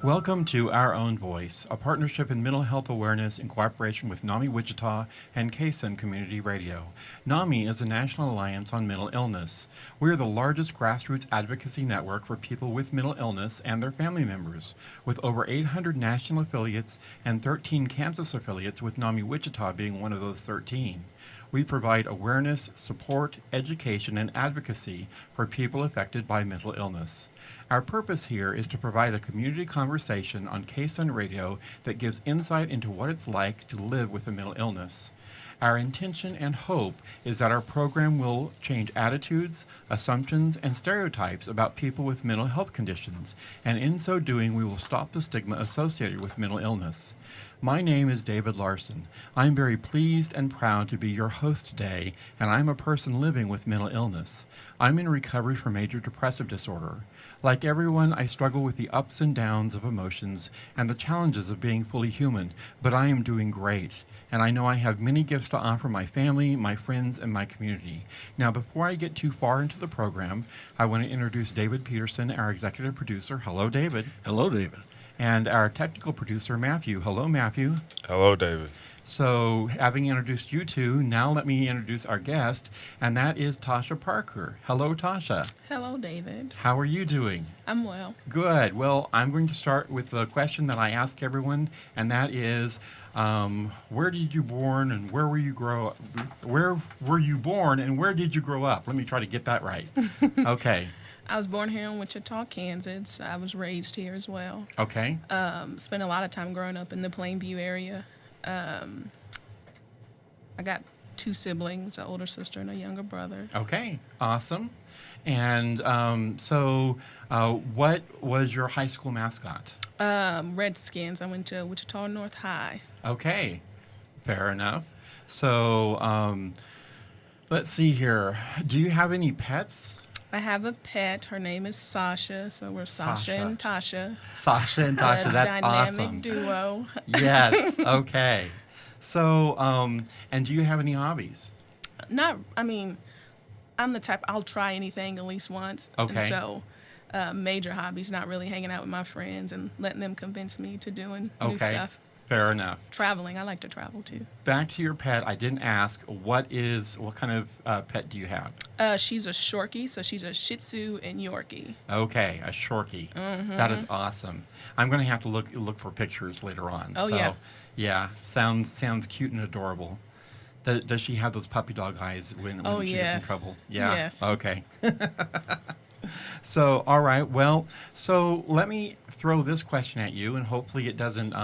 Welcome to Our Own Voice, a partnership in mental health awareness in cooperation with NAMI Wichita and KSUN Community Radio. NAMI is a national alliance on mental illness. We are the largest grassroots advocacy network for people with mental illness and their family members, with over 800 national affiliates and 13 Kansas affiliates, with NAMI Wichita being one of those 13. We provide awareness, support, education, and advocacy for people affected by mental illness. Our purpose here is to provide a community conversation on KSUN Radio that gives insight into what it's like to live with a mental illness. Our intention and hope is that our program will change attitudes, assumptions, and stereotypes about people with mental health conditions, and in so doing, we will stop the stigma associated with mental illness. My name is David Larson. I'm very pleased and proud to be your host today, and I'm a person living with mental illness. I'm in recovery for major depressive disorder. Like everyone, I struggle with the ups and downs of emotions and the challenges of being fully human, but I am doing great. And I know I have many gifts to offer my family, my friends, and my community. Now, before I get too far into the program, I want to introduce David Peterson, our executive producer. Hello, David. Hello, David. And our technical producer, Matthew. Hello, Matthew. Hello, David. So, having introduced you two, now let me introduce our guest, and that is Tasha Parker. Hello, Tasha. Hello, David. How are you doing? I'm well. Good. Well, I'm going to start with the question that I ask everyone, and that is, where did you born and where were you Where were you born and where did you grow up? Let me try to get that right. Okay. I was born here in Wichita, Kansas. I was raised here as well. Okay. Spent a lot of time growing up in the Plainview area. I got two siblings, an older sister and a younger brother. Okay. Awesome. And what was your high school mascot? Redskins. I went to Wichita North High. Okay. Fair enough. So let's see here. Do you have any pets? I have a pet. Her name is Sasha, so we're Sasha and Tasha. Sasha and Tasha, that's dynamic awesome. duo. Yes, okay. So, and do you have any hobbies? I'm the type, I'll try anything at least once. Okay. And so, major hobbies, not really hanging out with my friends and letting them convince me to doing new stuff. Fair enough. Traveling, I like to travel too. Back to your pet, I didn't ask, what kind of pet do you have? She's a Shorkie, so she's a Shih Tzu and Yorkie. Okay, a Shorkie. Mm-hmm. That is awesome. I'm going to have to look for pictures later on. Oh, so, yeah. Yeah, sounds cute and adorable. Does she have those puppy dog eyes when she gets in trouble? Yeah. Yes. Okay. So, all right. Well, so let me throw this question at you, and hopefully it doesn't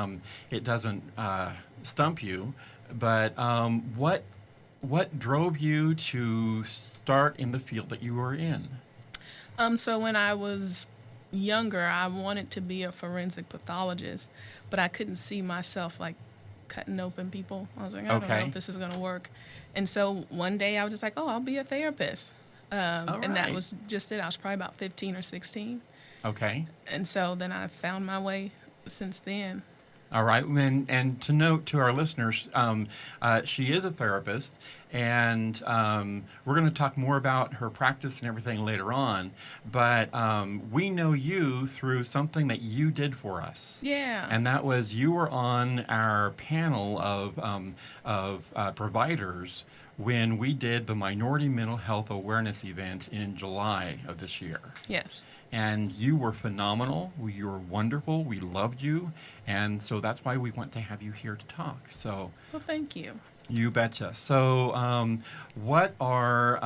stump you. But what drove you to start in the field that you were in? So when I was younger, I wanted to be a forensic pathologist, but I couldn't see myself like cutting open people. I was like, I don't know if this is going to work. And so one day I was just like, I'll be a therapist. And that was just it. I was probably about 15 or 16. Okay. And so then I found my way since then. All right. And to note to our listeners, she is a therapist, and we're going to talk more about her practice and everything later on. But we know you through something that you did for us. Yeah. And that was you were on our panel of providers when we did the Minority Mental Health Awareness event in July of this year. Yes. And you were phenomenal. You were wonderful. We loved you. And so that's why we want to have you here to talk. So, well, thank you. You betcha. So what are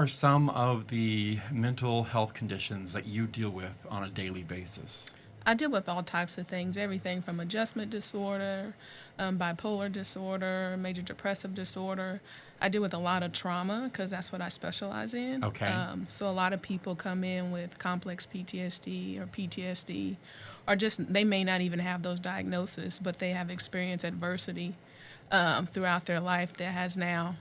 some of the mental health conditions that you deal with on a daily basis? I deal with all types of things, everything from adjustment disorder, bipolar disorder, major depressive disorder. I deal with a lot of trauma because that's what I specialize in. Okay. So a lot of people come in with complex PTSD or PTSD, or just they may not even have those diagnoses, but they have experienced adversity throughout their life that has now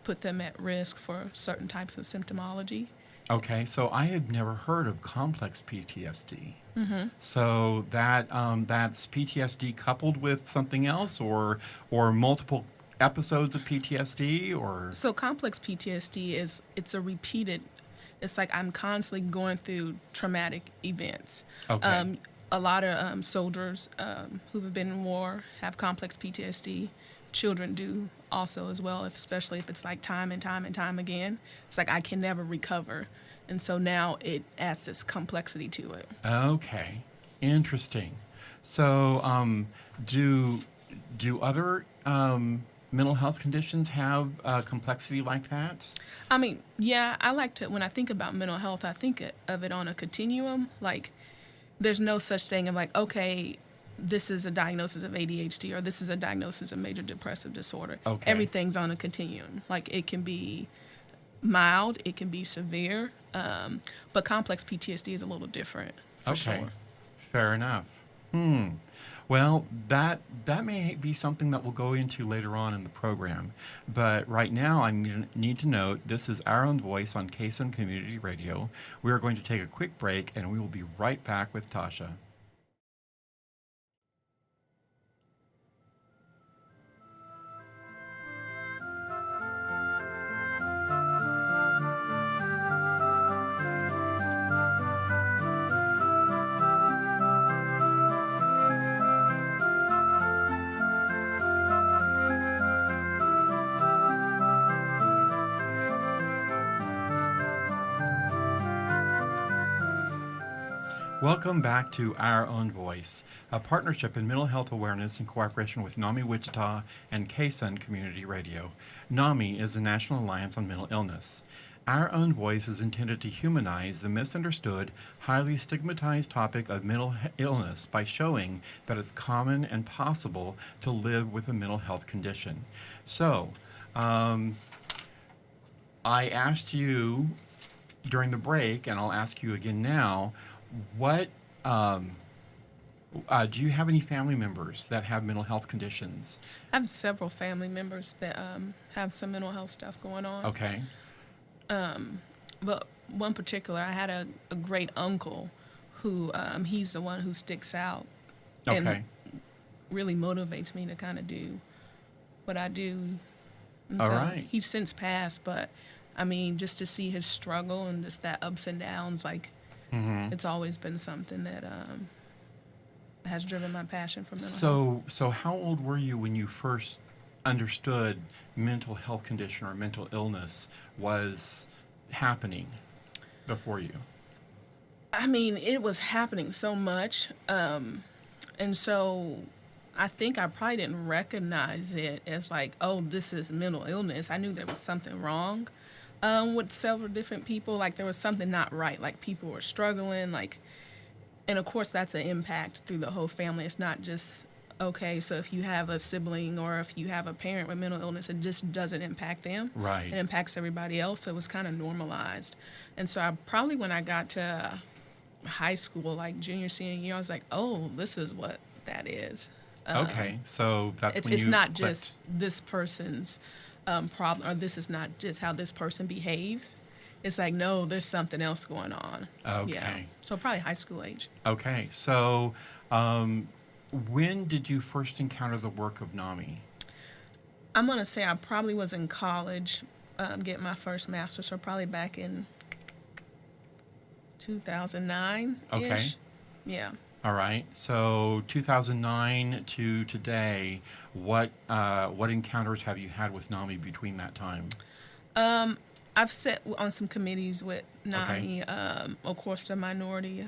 put them at risk for certain types of symptomology. Okay, so I had never heard of complex PTSD. Mm-hmm. So that's PTSD coupled with something else, or multiple episodes of PTSD, or so complex PTSD it's a repeated it's like I'm constantly going through traumatic events. Okay. A lot of soldiers who have been in war have complex PTSD. Children do also as well, especially if it's like time and time and time again. It's like I can never recover. And so now it adds this complexity to it. Okay. Interesting. So, do other mental health conditions have complexity like that? I mean, yeah, I like to, when I think about mental health, I think of it on a continuum. Like, there's no such thing of like, okay, this is a diagnosis of ADHD or this is a diagnosis of major depressive disorder. Okay. Everything's on a continuum. Like, it can be mild, it can be severe, but complex PTSD is a little different for Okay. sure. Fair enough. Hmm. Well, that may be something that we'll go into later on in the program. But right now, I need to note this is Our Own Voice on KSUN Community Radio. We are going to take a quick break, and we will be right back with Tasha. Welcome back to Our Own Voice, a partnership in mental health awareness in cooperation with NAMI Wichita and KSUN Community Radio. NAMI is the National Alliance on Mental Illness. Our Own Voice is intended to humanize the misunderstood, highly stigmatized topic of mental illness by showing that it's common and possible to live with a mental health condition. So, I asked you during the break, and I'll ask you again now, what do you have any family members that have mental health conditions? I have several family members that have some mental health stuff going on. Okay. But one particular, I had a great uncle who he's the one who sticks out Okay. and really motivates me to kind of do what I do. And All so right. he's since passed, but I mean, just to see his struggle and just that ups and downs, like it's always been something that has driven my passion for mental health. So how old were you when you first understood mental health condition or mental illness was happening before you? I mean, it was happening so much. And so I think I probably didn't recognize it as like, oh, this is mental illness. I knew there was something wrong with several different people. Like there was something not right. Like people were struggling. Like, and of course that's an impact through the whole family. It's not just okay. So if you have a sibling or if you have a parent with mental illness, it just doesn't impact them. Right. It impacts everybody else. So it was kind of normalized. And so I probably when I got to high school, like junior, senior year, I was like, oh, this is what that is. Okay, so that's when It's you not clicked. just this person's problem, or this is not just how this person behaves. It's like, no, there's something else going on. Okay. Yeah. So probably high school age. Okay, so when did you first encounter the work of NAMI? I'm going to say I probably was in college getting my first master's, so probably back in 2009-ish. Okay. Yeah. All right. So 2009 to today, what encounters have you had with NAMI between that time? I've sat on some committees with NAMI, of course, the Minority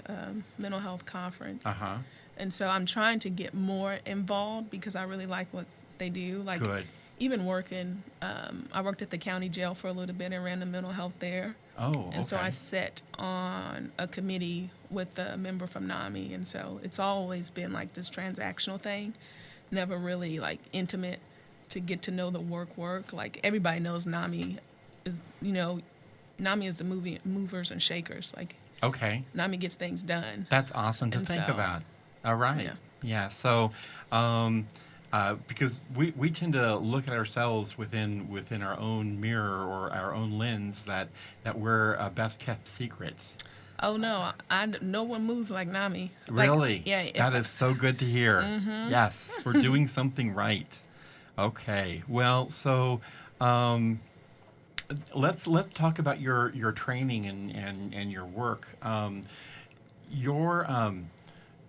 Mental Health Conference. Uh-huh. And so I'm trying to get more involved because I really like what they do. Like, Good. even working, I worked at the county jail for a little bit and ran the mental health there. Oh, okay. And so I sat on a committee with a member from NAMI. And so it's always been like this transactional thing, never really like intimate to get to know the work. Like everybody knows NAMI is, NAMI is the movers and shakers. Like Okay. NAMI gets things done. That's awesome to And think so- about. All right. Yeah. So, because we tend to look at ourselves within our own mirror or our own lens that we're best kept secrets. Oh no, no one moves like NAMI. Really? Yeah. That is so good to hear. Yes, we're doing something right. Okay. Well, so let's talk about your training and your work. Your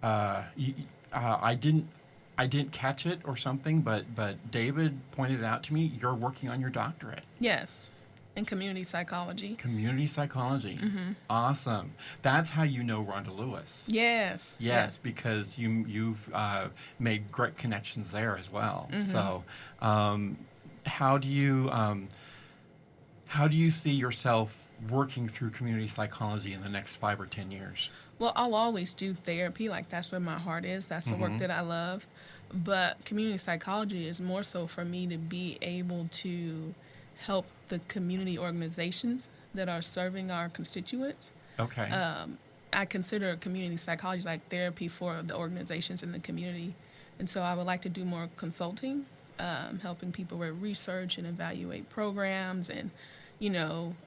y- I didn't catch it or something, but David pointed out to me you're working on your doctorate. Yes, in community psychology. Community psychology. Awesome. That's how you know Rhonda Lewis. Yes. Yes, because you've made great connections there as well. So, how do you how do you see yourself working through community psychology in the next 5 or 10 years? Well, I'll always do therapy. Like, that's where my heart is. That's the work that I love. But community psychology is more so for me to be able to help the community organizations that are serving our constituents. Okay. I consider community psychology like therapy for the organizations in the community. And so I would like to do more consulting, helping people with research and evaluate programs and,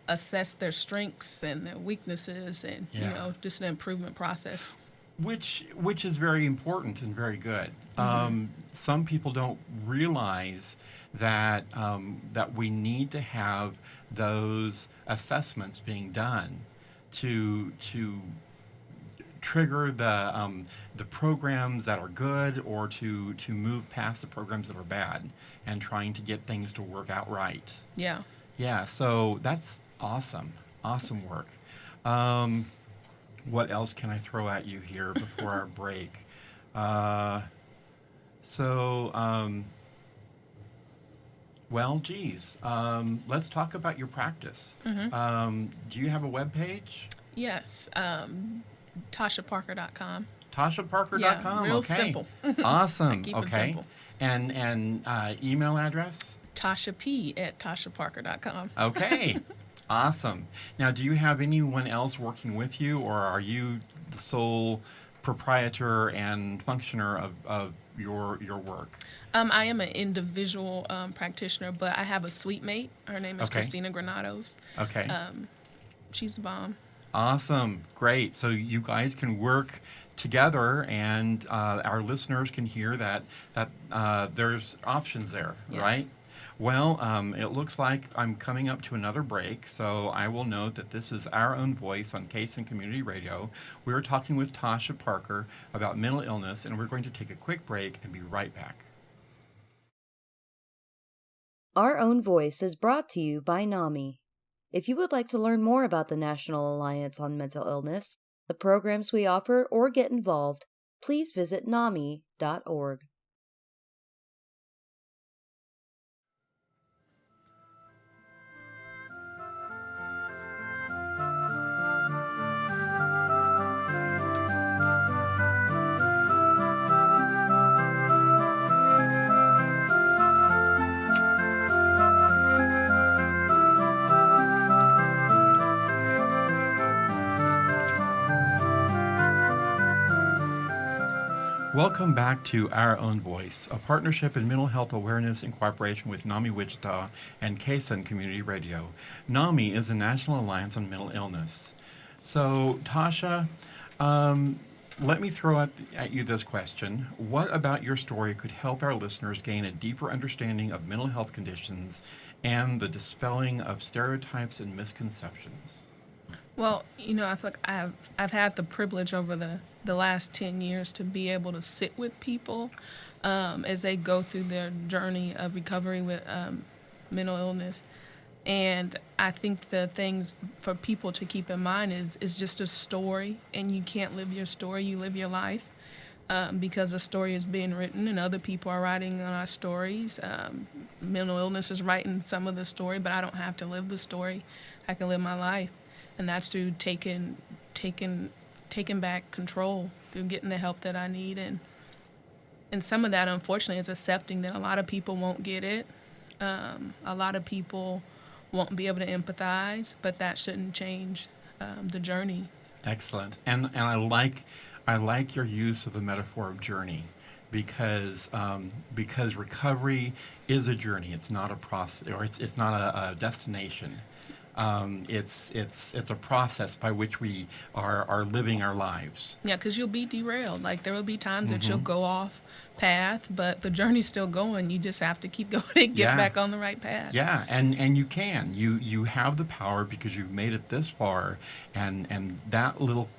assess their strengths and their weaknesses and, Yeah. just an improvement process. Which is very important and very good. Some people don't realize that that we need to have those assessments being done to trigger the programs that are good or to move past the programs that are bad and trying to get things to work out right. Yeah. Yeah, so that's awesome. Awesome work. Um, what else can I throw at you here before our break? Uh, so, well, geez, let's talk about your practice. Do you have a web page? Yes. TashaParker.com. TashaParker.com. Yeah, real Okay. simple. Awesome. I keep it Okay. simple. And email address? TashaP@TashaParker.com. Okay. Awesome. Now, do you have anyone else working with you, or are you the sole proprietor and functioner of your work? I am an individual practitioner, but I have a suite mate. Her name is Okay. Christina Granados. Okay. She's the bomb. Awesome. Great. So you guys can work together, and our listeners can hear that there's options there, Yes. right? Well, it looks like I'm coming up to another break, so I will note that this is Our Own Voice on Case and Community Radio. We're talking with Tasha Parker about mental illness, and we're going to take a quick break and be right back. Our Own Voice is brought to you by NAMI. If you would like to learn more about the National Alliance on Mental Illness, the programs we offer, or get involved, please visit NAMI.org. Welcome back to Our Own Voice, a partnership in mental health awareness in cooperation with NAMI Wichita and KSUN Community Radio. NAMI is the National Alliance on Mental Illness. So, Tasha, let me throw at you this question. What about your story could help our listeners gain a deeper understanding of mental health conditions and the dispelling of stereotypes and misconceptions? Well, I feel like I've had the privilege over the last 10 years to be able to sit with people as they go through their journey of recovery with mental illness. And I think the things for people to keep in mind is just a story, and you can't live your story, you live your life. Because a story is being written and other people are writing on our stories. Mental illness is writing some of the story, but I don't have to live the story. I can live my life. And that's through taking back control, through getting the help that I need. And some of that, unfortunately, is accepting that a lot of people won't get it. A lot of people won't be able to empathize, but that shouldn't change the journey. Excellent. And I like your use of the metaphor of journey because recovery is a journey. It's not a process, or it's not a destination. It's a process by which we are living our lives. Yeah, because you'll be derailed. Like there will be times that you'll Mm-hmm. go off path, but the journey's still going. You just have to keep going and get Yeah. back on the right path. Yeah, and you have the power because you've made it this far, and that little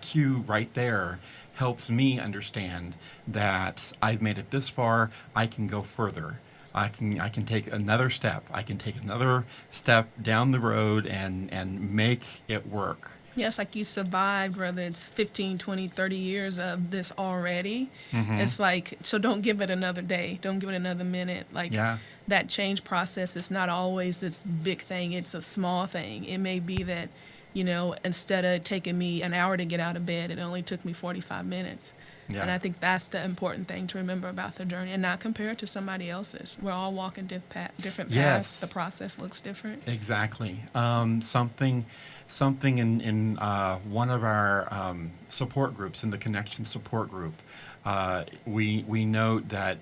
cue right there helps me understand that I've made it this far. I can go further. I can take another step. I can take another step down the road and make it work. Yes, like you survived, whether it's 15, 20, 30 years of this already. Mm-hmm. It's like, so don't give it another day. Don't give it another minute. Like Yeah. that change process is not always this big thing. It's a small thing. It may be that, instead of taking me an hour to get out of bed, it only took me 45 minutes. Yeah. And I think that's the important thing to remember about the journey and not compare it to somebody else's. We're all walking different paths. Yes. The process looks different. Exactly. Something in one of our support groups, in the Connection support group, we note that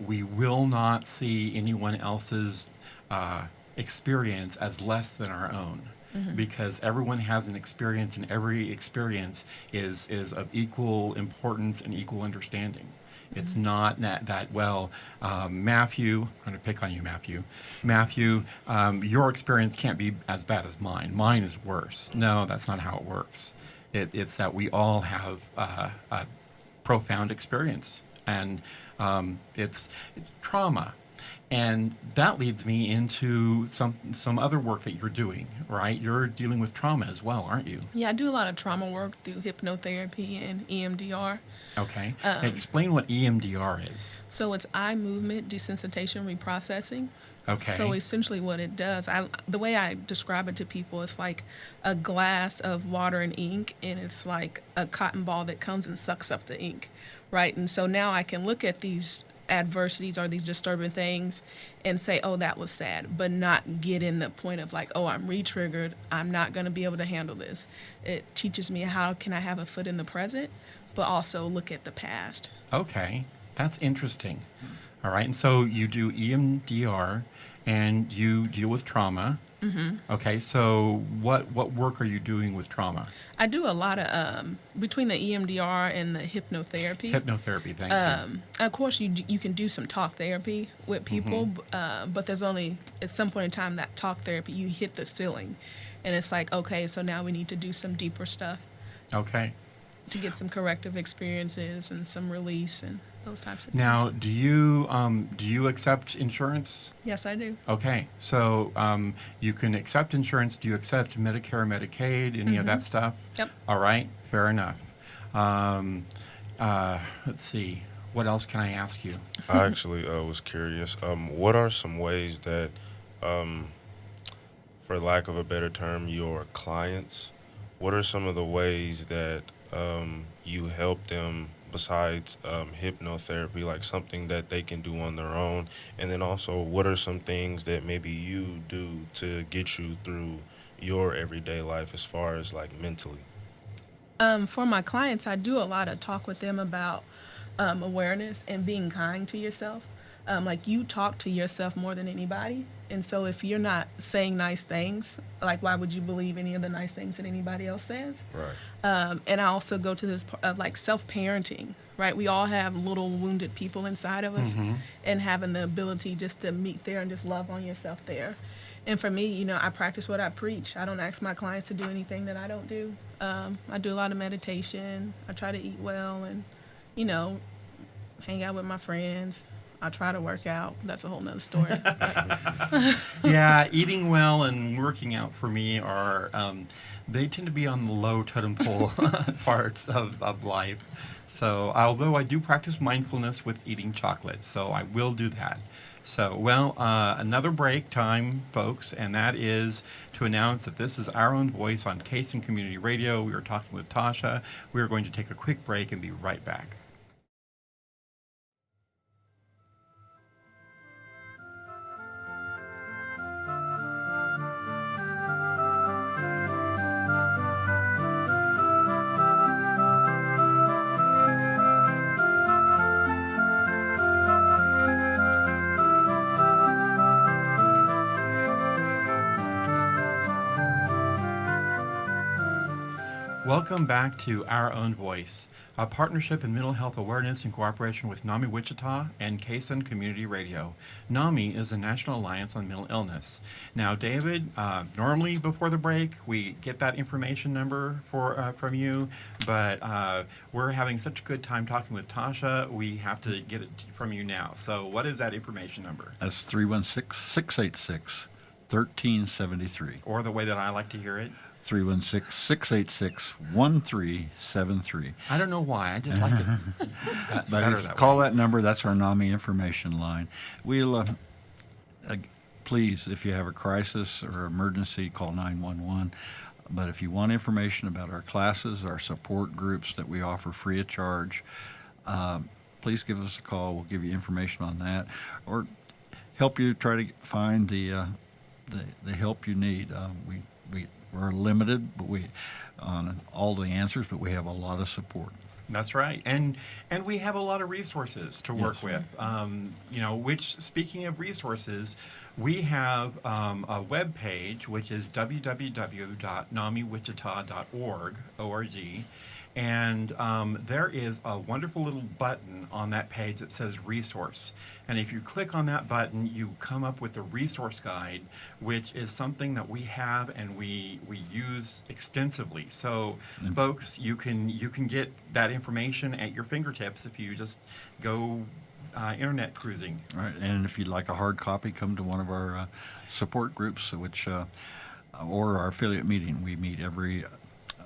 we will not see anyone else's experience as less than our own. Because everyone has an experience, and every experience is of equal importance and equal understanding. It's not that well, Matthew, I'm going to pick on you, Matthew, your experience can't be as bad as mine. Mine is worse. No, that's not how it works. It's that we all have a profound experience, and it's trauma. And that leads me into some other work that you're doing, right? You're dealing with trauma as well, aren't you? Yeah, I do a lot of trauma work through hypnotherapy and EMDR. Okay. Explain what EMDR is. So it's eye movement desensitization reprocessing. Okay. So essentially what it does, the way I describe it to people, it's like a glass of water and ink, and it's like a cotton ball that comes and sucks up the ink, right? And so now I can look at these adversities or these disturbing things and say, oh, that was sad, but not get in the point of like, oh, I'm re-triggered, I'm not going to be able to handle this. It teaches me how can I have a foot in the present, but also look at the past. Okay. That's interesting. All right. And so you do EMDR and you deal with trauma. Mm-hmm. Okay. So what work are you doing with trauma? I do a lot of, between the EMDR and the hypnotherapy. Hypnotherapy, thank you. Of course, you can do some talk therapy with people, but there's only, at some point in time, that talk therapy, you hit the ceiling. And it's like, okay, so now we need to do some deeper stuff Okay. to get some corrective experiences and some release and those types of things. Now, do you accept insurance? Yes, I do. Okay, so you can accept insurance. Do you accept Medicare, Medicaid, any of that stuff? Yep. All right, fair enough. Let's see. What else can I ask you? I actually was curious. What are some ways that, for lack of a better term, your clients, what are some of the ways that you help them besides hypnotherapy, like something that they can do on their own? And then also, what are some things that maybe you do to get you through your everyday life as far as like mentally? For my clients, I do a lot of talk with them about awareness and being kind to yourself. Like you talk to yourself more than anybody. And so if you're not saying nice things, like why would you believe any of the nice things that anybody else says? Right. And I also go to this of like self-parenting, right? We all have little wounded people inside of us, and having the ability just to meet there and just love on yourself there. And for me, I practice what I preach. I don't ask my clients to do anything that I don't do. I do a lot of meditation. I try to eat well and, hang out with my friends. I try to work out. That's a whole nother story. Yeah, eating well and working out for me are, they tend to be on the low totem pole parts of life. So, although I do practice mindfulness with eating chocolate, so I will do that. So, well, another break time, folks, and that is to announce that this is Our Own Voice on Case and Community Radio. We are talking with Tasha. We are going to take a quick break and be right back. Welcome back to Our Own Voice, a partnership in mental health awareness in cooperation with NAMI Wichita and KSUN Community Radio. NAMI is a National Alliance on Mental Illness. Now, David, normally before the break, we get that information number from you, but we're having such a good time talking with Tasha, we have to get it from you now. So what is that information number? That's 316-686-1373. Or the way that I like to hear it? 316-686-1373. I don't know why. I just like it But better if you that call way. that number, that's our NAMI information line. We'll, please, if you have a crisis or emergency, call 911. But if you want information about our classes, our support groups that we offer free of charge, please give us a call. We'll give you information on that, or help you try to find the help you need. We're limited, but on all the answers, but we have a lot of support. That's right, and we have a lot of resources to work Yes. with. Which, speaking of resources, we have a web page which is www.namiwichita.org, and there is a wonderful little button on that page that says resource. And if you click on that button, you come up with the resource guide, which is something that we have and we use extensively. So, folks, you can get that information at your fingertips if you just go internet cruising. Right, and if you'd like a hard copy, come to one of our support groups, or our affiliate meeting. We meet every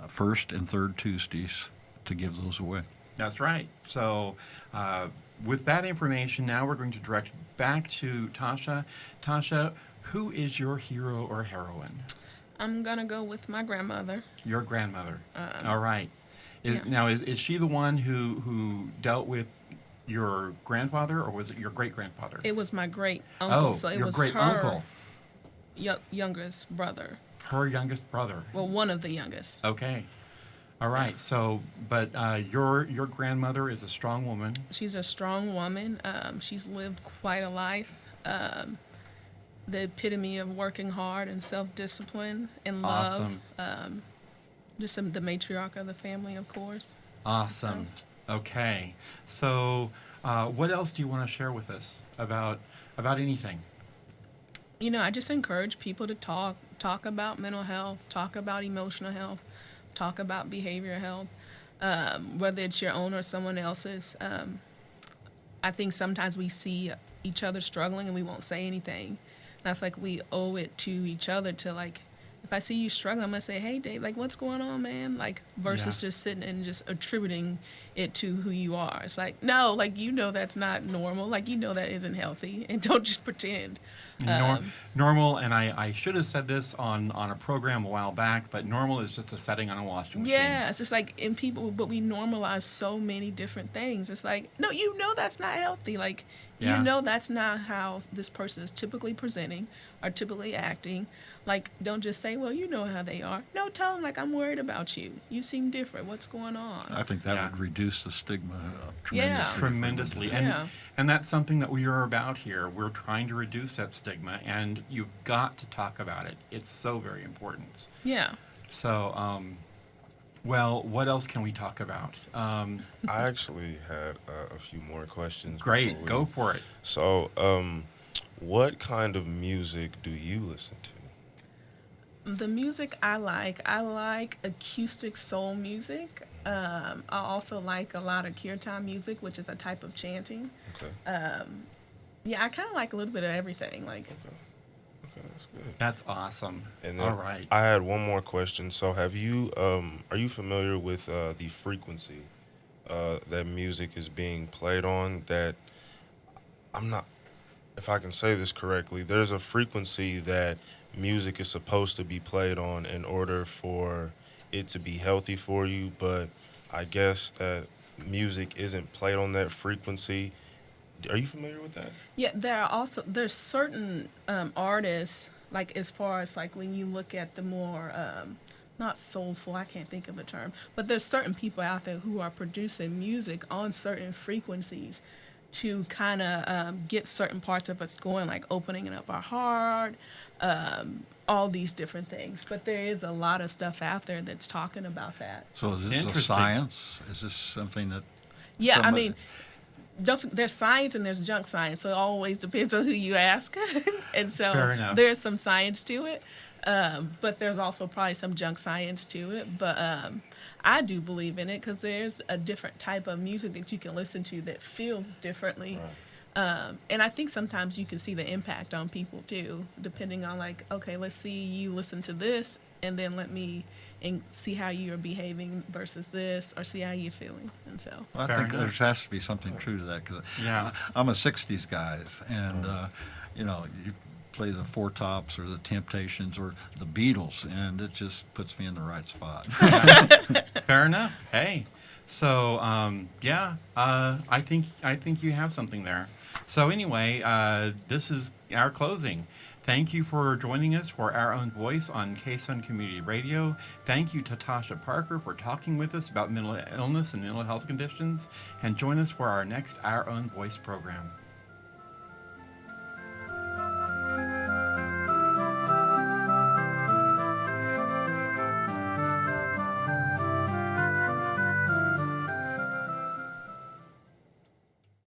first and third Tuesdays to give those away. That's right. So, with that information, now we're going to direct back to Tasha. Tasha, who is your hero or heroine? I'm gonna go with my grandmother. Your grandmother. All right. Yeah. Now, is she the one who dealt with your grandfather, or was it your great grandfather? It was my great uncle, Oh, so it your was great her uncle, youngest brother. her youngest brother. Well, one of the youngest. Okay. All right. So, but your grandmother is a strong woman. She's a strong woman. She's lived quite a life. The epitome of working hard and self-discipline and love. Awesome. Just the matriarch of the family, of course. Awesome. Okay. So, what else do you want to share with us about anything? I just encourage people to talk about mental health, talk about emotional health, talk about behavioral health, whether it's your own or someone else's. I think sometimes we see each other struggling and we won't say anything. And I feel like we owe it to each other to, like, if I see you struggling, I'm going to say, hey, Dave, like, what's going on, man? Like, versus just sitting and just attributing it to who you are. It's like, no, like, that's not normal. Like, that isn't healthy. And don't just pretend. Normal, and I should have said this on a program a while back, but normal is just a setting on a washing machine. Yeah, it's just like in people, but we normalize so many different things. It's like, no, that's not healthy. Like, that's not how this person is typically presenting or typically acting. Like, don't just say, well, you know how they are. No, tell them, like, I'm worried about you. You seem different. What's going on? I think that would reduce the stigma tremendously. Tremendously. And that's something that we are about here. We're trying to reduce that stigma, and you've got to talk about it. It's so very important. Yeah. So, well, what else can we talk about? I actually had a few more questions. Great, go for it. So, what kind of music do you listen to? The music I like acoustic soul music. I also like a lot of kirtan music, which is a type of chanting. Okay. I kind of like a little bit of everything. Like, Okay, that's good. That's awesome. And then All right. I had one more question. So, are you familiar with the frequency that music is being played on? That I'm not, if I can say this correctly, there's a frequency that music is supposed to be played on in order for it to be healthy for you, but I guess that music isn't played on that frequency. Are you familiar with that? yeah, there's certain artists, like, as far as, like, when you look at the more not soulful, I can't think of a term, but there's certain people out there who are producing music on certain frequencies to kind of get certain parts of us going, like opening up our heart, all these different things. But there is a lot of stuff out there that's talking about that. So is this a Interesting. science? Is this something that? Yeah, I somebody- mean, there's science and there's junk science, so it always depends on who you ask. And so Fair enough. there's some science to it, but there's also probably some junk science to it. But I do believe in it because there's a different type of music that you can listen to that feels differently. And I think sometimes you can see the impact on people too, depending on like, okay, let's see you listen to this, and then let me and see how you are behaving versus this, or see how you're feeling. And so Well, I Fair think enough. there has to be something true to that because Yeah. I'm a '60s guy, and you know, you play the Four Tops or the Temptations or the Beatles, and it just puts me in the right spot. Fair enough. Hey, so I think you have something there. So anyway, this is our closing. Thank you for joining us for Our Own Voice on KSUN Community Radio. Thank you to Tasha Parker for talking with us about mental illness and mental health conditions. And join us for our next Our Own Voice program.